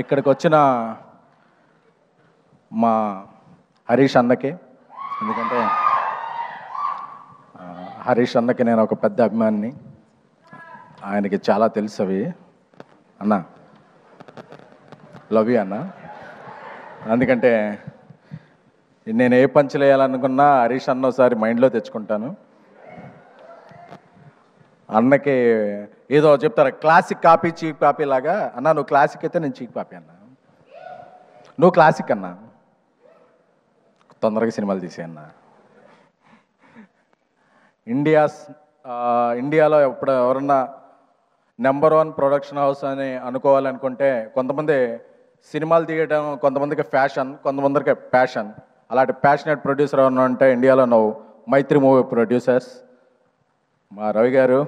ఇక్కడికి వచ్చిన మా హరీష్ అన్నకి, ఎందుకంటే హరీష్ అన్నకి నేను ఒక పెద్ద అభిమానిని, ఆయనకి చాలా తెలుసు అవి. అన్న లవ్ యూ అన్న. ఎందుకంటే నేను ఏ పంచులు వేయాలనుకున్నా హరీష్ అన్న ఒకసారి మైండ్లో తెచ్చుకుంటాను. అన్నకి ఏదో చెప్తారు, క్లాసిక్ కాపీ చీప్ కాపీ లాగా. అన్న నువ్వు క్లాసిక్ అయితే నేను చీప్ కాపీ అన్న, నువ్వు క్లాసిక్ అన్న, తొందరగా సినిమాలు తీసేయన్న. ఇండియాలో ఎవరన్నా నెంబర్ 1 ప్రొడక్షన్ హౌస్ అని అనుకోవాలనుకుంటే కొంతమంది సినిమాలు తీయడం, కొంతమందికి ఫ్యాషన్, కొంతమందికి ప్యాషన్. అలాంటి ప్యాషనేట్ ప్రొడ్యూసర్ ఎవరన్నా అంటే ఇండియాలో నువ్వు మైత్రి మూవీ ప్రొడ్యూసర్స్. మా రవి గారు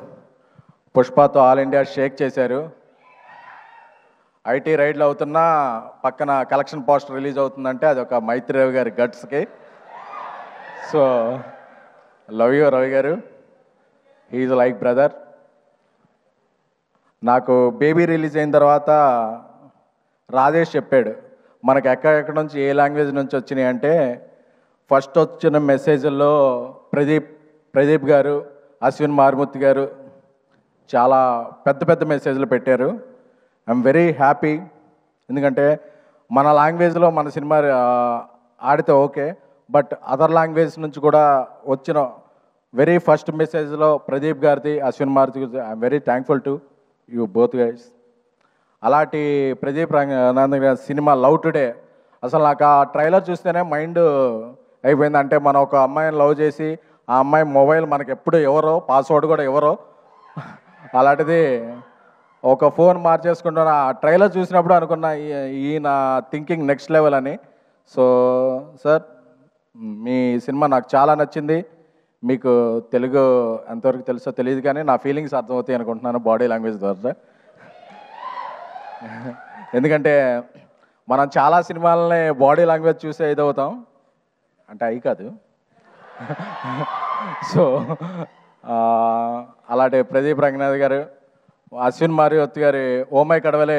పుష్పతో ఆల్ ఇండియా షేక్ చేశారు. ఐటీ రైడ్లు అవుతున్నా పక్కన కలెక్షన్ పోస్టర్ రిలీజ్ అవుతుందంటే అది ఒక మైత్రి రవి గారి గట్స్కి. సో లవ్ యూ రవి గారు, హీఈస్ లైక్ బ్రదర్. నాకు బేబీ రిలీజ్ అయిన తర్వాత రాజేష్ చెప్పాడు మనకు ఎక్కడెక్కడ నుంచి ఏ లాంగ్వేజ్ నుంచి వచ్చినాయి అంటే, ఫస్ట్ వచ్చిన మెసేజ్ల్లో ప్రదీప్ గారు, అశ్విన్ మారుమూర్తి గారు చాలా పెద్ద పెద్ద మెసేజ్లు పెట్టారు. I'm very happy. ఎందుకంటే మన లాంగ్వేజ్లో మన సినిమా ఆడితే ఓకే, బట్ అదర్ లాంగ్వేజ్ నుంచి కూడా వచ్చిన వెరీ ఫస్ట్ మెసేజ్లో ప్రదీప్ గారిది, అశ్విన్ మారుతి గారిది, I'm very thankful to you both guys. అలాంటి ప్రదీప్ రంగనాథన్ గారి సినిమా లవ్ టుడే అసలు నాకు ఆ ట్రైలర్ చూస్తేనే మైండ్ అయిపోయింది. అంటే మనం ఒక అమ్మాయిని లవ్ చేసి ఆ అమ్మాయి మొబైల్ మనకి ఎప్పుడు ఎవరో, పాస్వర్డ్ కూడా ఎవరో, అలాంటిది ఒక ఫోన్ మార్చేసుకుంటున్న ఆ ట్రైలర్ చూసినప్పుడు అనుకున్నా ఈయన థింకింగ్ నెక్స్ట్ లెవెల్ అని. సో సార్ మీ సినిమా నాకు చాలా నచ్చింది. మీకు తెలుగు ఎంతవరకు తెలుసో తెలియదు కానీ నా ఫీలింగ్స్ అర్థమవుతాయి అనుకుంటున్నాను బాడీ లాంగ్వేజ్ ద్వారా. ఎందుకంటే మనం చాలా సినిమాలని బాడీ లాంగ్వేజ్ చూసే ఇదవుతాం, అంటే అవి కాదు. సో అలాంటి ప్రదీప్ రంగనాథ్ గారు, అశ్విన్ మారుతి గారి oh my Kadavule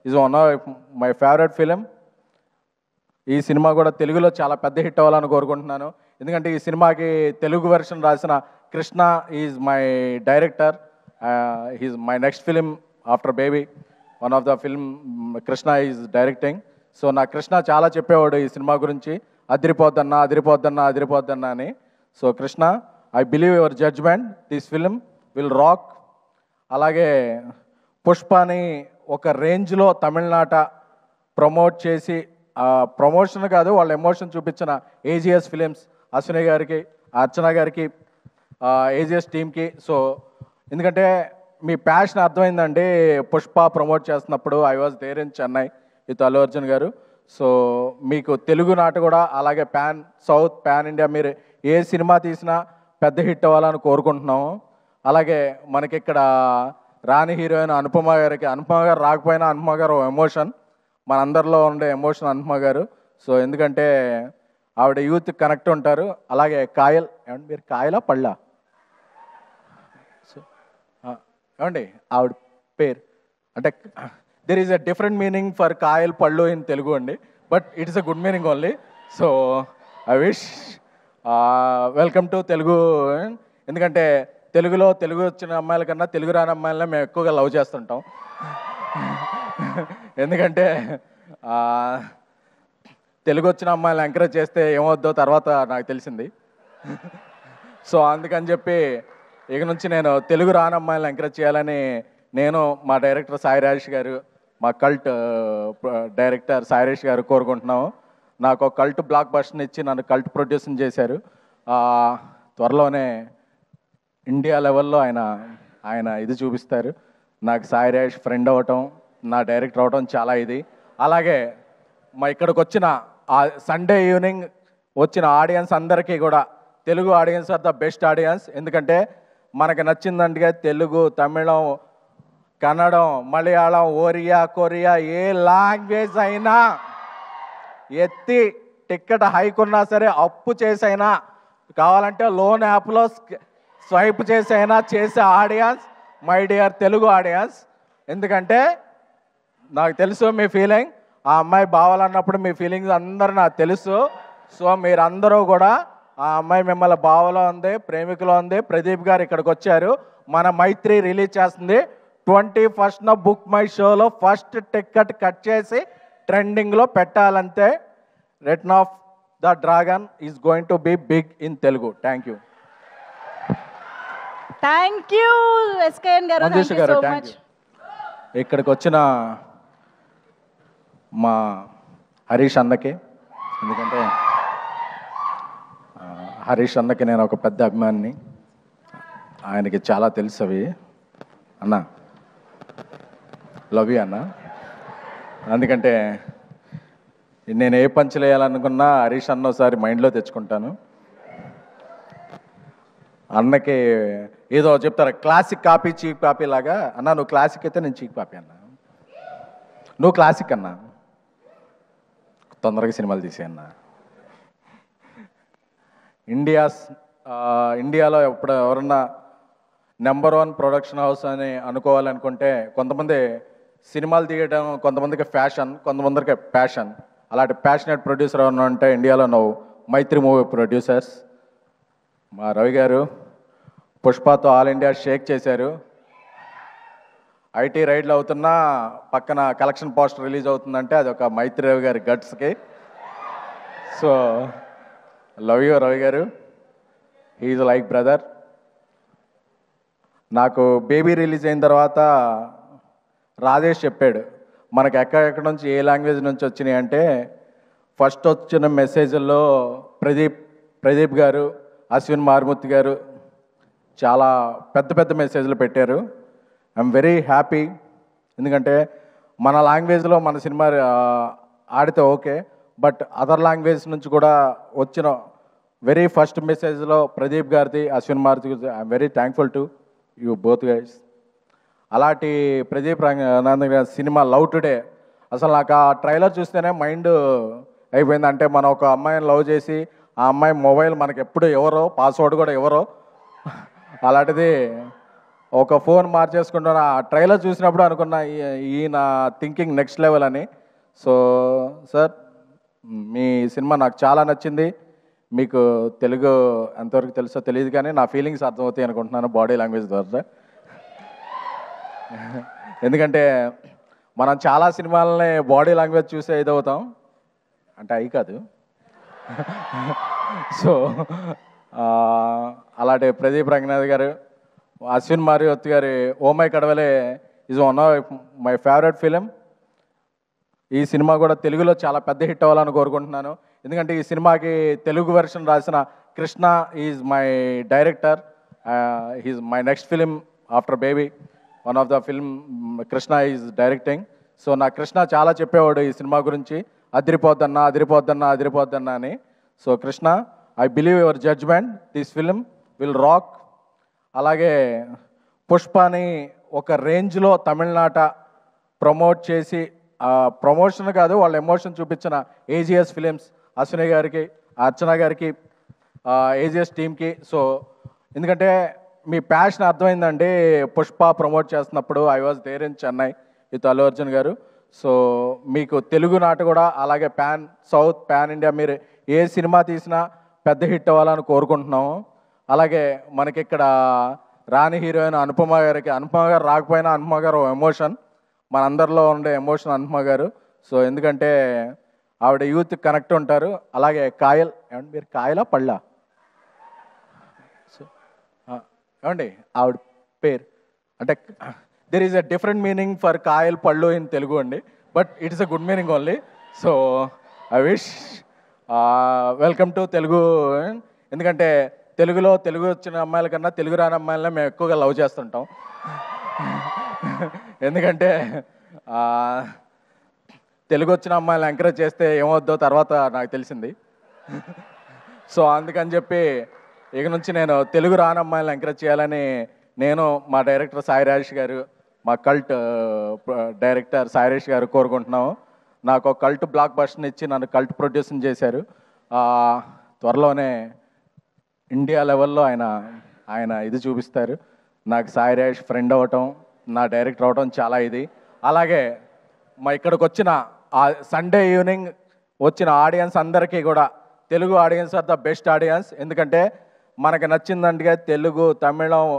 is one of my favourite film. ఈ సినిమా కూడా తెలుగులో చాలా పెద్ద హిట్ అవ్వాలని కోరుకుంటున్నాను. ఎందుకంటే ఈ సినిమాకి తెలుగు వెర్షన్ రాసిన Krishna is my director. He's my next film after Baby. One of the film Krishna is directing. So నా కృష్ణ చాలా చెప్పేవాడు ఈ సినిమా గురించి, అదిరిపోద్దన్నా అదిరిపోద్దన్నా అదిరిపోద్దన్నా అని. So Krishna, I believe your judgment, this film will rock. అలాగే పుష్పని ఒక రేంజ్లో తమిళనాట ప్రమోట్ చేసి, ప్రమోషన్ కాదు వాళ్ళ ఎమోషన్ చూపించిన ఏజిఎస్ ఫిలిమ్స్, అశ్విని గారికి, అర్చన గారికి, ఏజిఎస్ టీమ్కి. సో ఎందుకంటే మీ ప్యాషన్ అర్థమైందండి. పుష్ప ప్రమోట్ చేస్తున్నప్పుడు I was there in Chennai with Allu Arjun గారు. సో మీకు తెలుగు నాట కూడా అలాగే సౌత్ పాన్ ఇండియా మీరు ఏ సినిమా తీసినా పెద్ద హిట్ అవ్వాలని కోరుకుంటున్నాము. అలాగే మనకి ఇక్కడ రాణి హీరోయిన్ అనుపమ గారికి, అనుపమ గారు రాకపోయినా అనుపమ గారు ఎమోషన్, మనందరిలో ఉండే ఎమోషన్ అనుపమ గారు. సో ఎందుకంటే ఆవిడ యూత్ కనెక్ట్ ఉంటారు. అలాగే కాయల్, ఏమండి మీరు కాయలా పళ్ళా? సో ఏమండి ఆవిడ పేరు అంటే there is a different meaning for కాయల్ పళ్ళు ఇన్ తెలుగు అండి, but it is a good meaning only. So I wish welcome to Telugu. ఎందుకంటే తెలుగు వచ్చిన అమ్మాయిల కన్నా తెలుగు రాని అమ్మాయిలనే మేము ఎక్కువగా లవ్ చేస్తుంటాం. ఎందుకంటే తెలుగు వచ్చిన అమ్మాయిలను ఎంకరేజ్ చేస్తే ఏమవుద్దో తర్వాత నాకు తెలిసింది. సో అందుకని చెప్పి ఇక నుంచి నేను తెలుగు రాని అమ్మాయిలను ఎంకరేజ్ చేయాలని నేను, మా డైరెక్టర్ సాయి రాజేష్ గారు, మా కల్ట్ డైరెక్టర్ సాయి రాజేష్ గారు కోరుకుంటున్నాము. నాకు ఒక కల్ట్ బ్లాక్ బస్టర్ని ఇచ్చి నన్ను కల్ట్ ప్రొడ్యూసింగ్ చేశారు. త్వరలోనే ఇండియా లెవెల్లో ఆయన ఇది చూపిస్తారు. నాకు సాయి రాజేష్ ఫ్రెండ్ అవ్వటం, నా డైరెక్టర్ అవ్వటం చాలా ఇది. అలాగే మా ఇక్కడికి వచ్చిన సండే ఈవినింగ్ వచ్చిన ఆడియన్స్ అందరికీ కూడా, Telugu audience are the best audience. ఎందుకంటే మనకు నచ్చిందంటే తెలుగు, తమిళం, కన్నడం, మలయాళం, ఒరియా, కొరియా ఏ లాంగ్వేజ్ అయినా ఎత్తి టికెట్ హైక్ ఉన్నా సరే అప్పు చేసైనా, కావాలంటే లోన్ యాప్లో స్వైప్ చేసైనా చేసే audience my dear Telugu audience. ఎందుకంటే నాకు తెలుసు మీ ఫీలింగ్, ఆ అమ్మాయి బావాలన్నప్పుడు మీ ఫీలింగ్స్ అందరూ నాకు తెలుసు. సో మీరందరూ కూడా ఆ అమ్మాయి మిమ్మల్ని బావలో ఉంది, ప్రేమికులో ఉంది. ప్రదీప్ గారు ఇక్కడికి వచ్చారు, మన మైత్రి రిలీజ్ చేస్తుంది 21st బుక్ మై షోలో ఫస్ట్ టికెట్ కట్ చేసి ట్రెండింగ్లో పెట్టాలంతే. Return of the dragon is going to be big in Telugu. Thank you. Thank you SKN గారు. మంజుష గారు థ్యాంక్ యూ. ఇక్కడికి వచ్చిన మా హరీష్ అన్నకి, ఎందుకంటే హరీష్ అన్నకి నేను ఒక పెద్ద అభిమానిని, ఆయనకి చాలా తెలుసు అవి. అన్న లవ్ యూ అన్న. ఎందుకంటే నేను ఏ పంచులు వేయాలనుకున్నా హరీష్ అన్న ఒకసారి మైండ్లో తెచ్చుకుంటాను. అన్నకి ఏదో చెప్తారు క్లాసిక్ కాపీ చీప్ కాపీ లాగా. అన్న నువ్వు క్లాసిక్ అయితే నేను చీప్ కాపీ అన్న, నువ్వు క్లాసిక్ అన్న, తొందరగా సినిమాలు తీసే అన్న. ఇండియాలో ఎప్పుడు ఎవరన్నా నెంబర్ 1 ప్రొడక్షన్ హౌస్ అని అనుకోవాలనుకుంటే కొంతమంది సినిమాలు తీయడం, కొంతమందికి ఫ్యాషన్, కొంతమందికి ప్యాషన్. అలాంటి ప్యాషనేట్ ప్రొడ్యూసర్ ఎవరన్నా అంటే ఇండియాలో నువ్వు మైత్రి మూవీ ప్రొడ్యూసర్స్. మా రవి గారు పుష్పతో ఆల్ ఇండియా షేక్ చేశారు. ఐటీ రైడ్లు అవుతున్నా పక్కన కలెక్షన్ పోస్టర్ రిలీజ్ అవుతుందంటే అది ఒక మైత్రి రవి గారి గట్స్కి. సో లవ్ యూ రవి గారు, హీఈస్ లైక్ బ్రదర్. నాకు బేబీ రిలీజ్ అయిన తర్వాత రాజేష్ చెప్పాడు మనకు ఎక్కడెక్కడ నుంచి ఏ లాంగ్వేజ్ నుంచి వచ్చినాయి అంటే, ఫస్ట్ వచ్చిన మెసేజ్ల్లో ప్రదీప్ గారు, అశ్విన్ మారుమూర్తి గారు చాలా పెద్ద పెద్ద మెసేజ్లు పెట్టారు. I'm very happy. ఎందుకంటే మన లాంగ్వేజ్లో మన సినిమా ఆడితే ఓకే, బట్ అదర్ లాంగ్వేజ్ నుంచి కూడా వచ్చిన వెరీ ఫస్ట్ మెసేజ్లో ప్రదీప్ గారిది, అశ్విన్ మారుతి గారిది. I'm very thankful to you both guys. అలాంటి ప్రదీప్ రంగనాథన్ గారి సినిమా లవ్ టుడే అసలు నాకు ఆ ట్రైలర్ చూస్తేనే మైండ్ అయిపోయింది. అంటే మనం ఒక అమ్మాయిని లవ్ చేసి ఆ అమ్మాయి మొబైల్ మనకి ఎప్పుడు ఎవరో, పాస్వర్డ్ కూడా ఎవరో, అలాంటిది ఒక ఫోన్ మార్చేసుకుంటున్న ఆ ట్రైలర్ చూసినప్పుడు అనుకున్న ఈయన థింకింగ్ నెక్స్ట్ లెవెల్ అని. సో సార్ మీ సినిమా నాకు చాలా నచ్చింది. మీకు తెలుగు ఎంతవరకు తెలుసో తెలియదు కానీ నా ఫీలింగ్స్ అర్థమవుతాయి అనుకుంటున్నాను బాడీ లాంగ్వేజ్ ద్వారా. ఎందుకంటే మనం చాలా సినిమాలని బాడీ లాంగ్వేజ్ చూసే ఇదవుతాం, అంటే అవి కాదు. సో అలాంటి ప్రదీప్ రంగనాథ్ గారు, అశ్విన్ మారుతి గారి oh my Kadavule is one of my favourite film. ఈ సినిమా కూడా తెలుగులో చాలా పెద్ద హిట్ అవ్వాలని కోరుకుంటున్నాను. ఎందుకంటే ఈ సినిమాకి తెలుగు వెర్షన్ రాసిన Krishna is my director. He's my next film after Baby. One of the film Krishna is directing. So నా కృష్ణ చాలా చెప్పేవాడు ఈ సినిమా గురించి, అదిరిపోద్దన్నా అదిరిపోద్దన్నా అదిరిపోద్దన్నా అని. So Krishna, I believe your judgment, this film will rock. అలాగే పుష్పని ఒక రేంజ్లో తమిళనాట ప్రమోట్ చేసి, ప్రమోషన్ కాదు వాళ్ళ ఎమోషన్ చూపించిన ఏజిఎస్ ఫిలిమ్స్, అశ్విని గారికి, అర్చన గారికి, ఏజిఎస్ టీమ్కి. సో ఎందుకంటే మీ ప్యాషన్ అర్థమైందండి. పుష్ప ప్రమోట్ చేస్తున్నప్పుడు I was there in Chennai with Allu Arjun గారు. సో మీకు తెలుగు నాట కూడా అలాగే పాన్ సౌత్, పాన్ ఇండియా మీరు ఏ సినిమా తీసినా పెద్ద హిట్ అవ్వాలని కోరుకుంటున్నాము. అలాగే మనకి ఇక్కడ రాణి హీరోయిన్ అనుపమ గారికి, అనుపమ గారు రాకపోయినా అనుపమ గారు ఎమోషన్, మనందరిలో ఉండే ఎమోషన్ అనుపమ గారు. సో ఎందుకంటే ఆవిడ యూత్ కనెక్ట్ ఉంటారు. అలాగే కాయల్, ఏమండి మీరు కాయలా పళ్ళా? సో ఏమండి ఆవిడ పేరు అంటే there is a different meaning for కాయల్ పళ్ళు ఇన్ తెలుగు అండి, but it is a good meaning only. So I wish welcome to Telugu. ఎందుకంటే తెలుగు వచ్చిన అమ్మాయిల కన్నా తెలుగు రాని అమ్మాయిలనే మేము ఎక్కువగా లవ్ చేస్తుంటాం. ఎందుకంటే తెలుగు వచ్చిన అమ్మాయిలు ఎంకరేజ్ చేస్తే ఏమవుద్దో తర్వాత నాకు తెలిసింది. సో అందుకని చెప్పి ఇక నుంచి నేను తెలుగు రాని అమ్మాయిలను ఎంకరేజ్ చేయాలని నేను, మా డైరెక్టర్ సాయి రాజేష్ గారు, మా కల్ట్ డైరెక్టర్ సాయి రాజేష్ గారు కోరుకుంటున్నాము. నాకు ఒక కల్ట్ బ్లాక్ బస్టర్ని ఇచ్చి నన్ను కల్ట్ ప్రొడ్యూసింగ్ చేశారు. త్వరలోనే ఇండియా లెవెల్లో ఆయన ఇది చూపిస్తారు. నాకు సాయి రాజేష్ ఫ్రెండ్ అవ్వటం, నా డైరెక్టర్ అవ్వటం చాలా ఇది. అలాగే మా ఇక్కడికి వచ్చిన ఆ సండే ఈవినింగ్ వచ్చిన ఆడియన్స్ అందరికీ కూడా, Telugu audience are the best audience. ఎందుకంటే మనకి నచ్చిందంటే తెలుగు, తమిళం,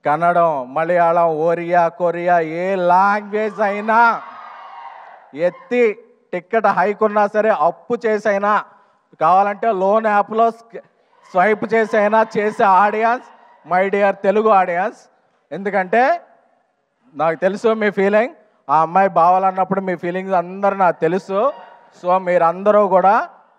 కన్నడం, మలయాళం, ఒరియా, కొరియా ఏ లాంగ్వేజ్ అయినా ఎత్తి టికెట్ హైక్ ఉన్నా సరే అప్పు చేసైనా, కావాలంటే లోన్ యాప్లో స్వైప్ చేసైనా చేసే audience my dear Telugu audience. ఎందుకంటే నాకు తెలుసు మీ ఫీలింగ్, ఆ అమ్మాయి బావాలన్నప్పుడు మీ ఫీలింగ్స్ అందరూ నాకు తెలుసు. సో మీరందరూ కూడా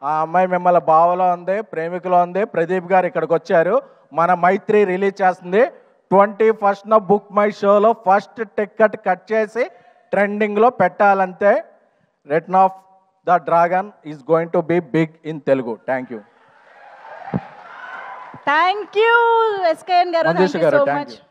ఆ అమ్మాయి మిమ్మల్ని బావలో ఉంది, ప్రేమికులో ఉంది. ప్రదీప్ గారు ఇక్కడికి వచ్చారు, మన మైత్రి రిలీజ్ చేస్తుంది 21st బుక్ మై షోలో ఫస్ట్ టికెట్ కట్ చేసి ట్రెండింగ్లో పెట్టాలంతే. Return of the dragon is going to be big in Telugu. Thank you. Thank you SKN గారు, మంజుష థ్యాంక్ యూ గారు, సో థ్యాంక్ మచ్. యూ.